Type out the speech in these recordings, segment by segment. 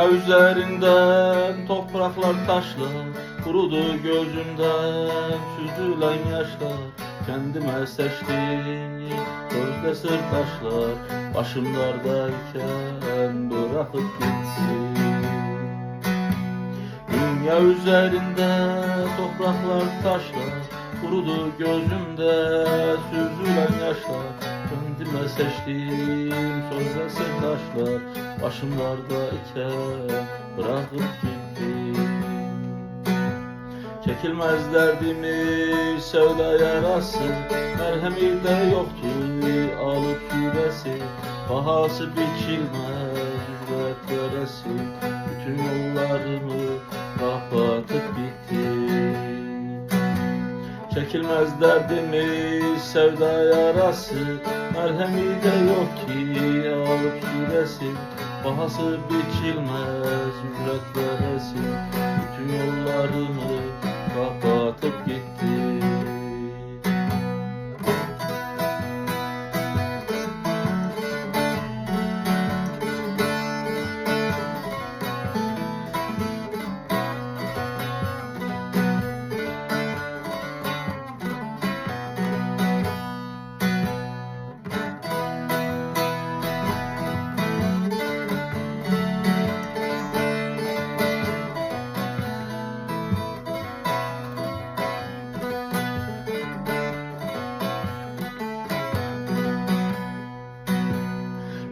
Dünya üzerinden topraklar taşlar, kurudu gözümden süzülen yaşlar. Kendime seçtiğim sözde sırdaşlar, başım dardayken bırakıp gitti. Dünya üzerinde topraklar taşlar, kurudu gözümde süzülen yaşlar. Kendime seçtiğim sözde sırdaşlar, başım dardayken bırakıp gitti. Çekilmez derdimi sevda yarası, merhemi de yoktu alıp süresi. Bahası biçilmez ücret veresi, bütün yollarımı kapatıp gitti. Çekilmez derdimi sevda yarası, merhemi de yok ki alıp süresi. Bahası biçilmez ücret veresi, bütün yollarımı kapatıp gitti.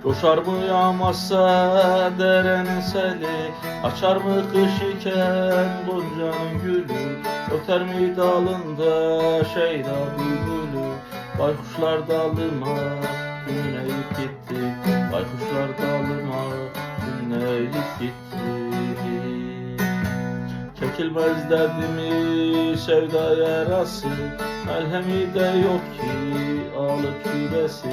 Coşar mı yağmazsa derenin seli, açar mı kış iken goncanın gülü, öter mi dalında şeyda bülbülü. Baykuşlar dalıma tüneyip gitti, baykuşlar dalıma tüneyip gitti. Çekilmez derdimi sevda yarası, merhemi de yok ki alıp süresi.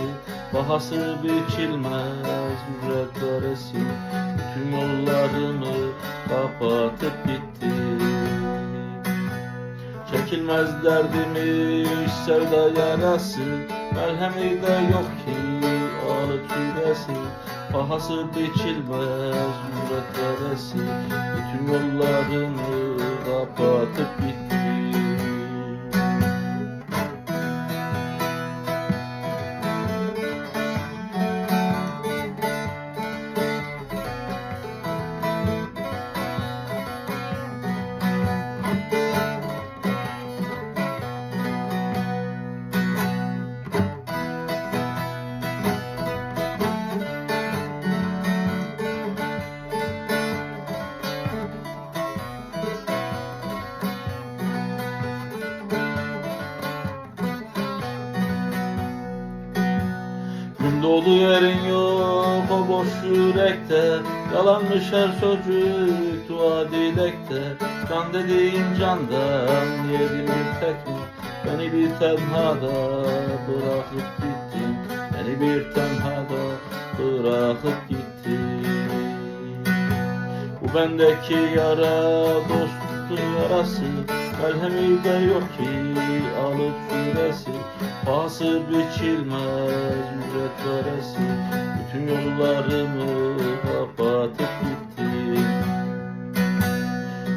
Bahası biçilmez ücret veresi, bütün yollarımı kapatıp gitti. Çekilmez derdimi sevda yarası, merhemi de yok ki alıp süresi. Bahası biçilmez ücret veresi, bütün yollarımı kapatıp gitti. Gün dolu yerin yok o boş yürekte, yalanmış her sözcük dua dilekte. Can dediğin candan yedim bir tek mi? Beni bir tenhada bırakıp gittin, beni bir tenhada bırakıp gittin. Bu bendeki yara dostun yarası, merhemi de yok ki alıp süresi. Bahası biçilmez ücret veresi, bütün yollarımı kapatıp gitti.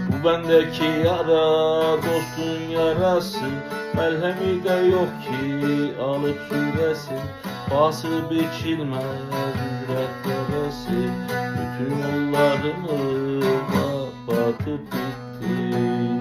Bu bendeki yara dostun yarası, merhemi de yok ki alıp süresi. Bahası biçilmez ücret veresi, bütün yollarımı kapatıp gitti.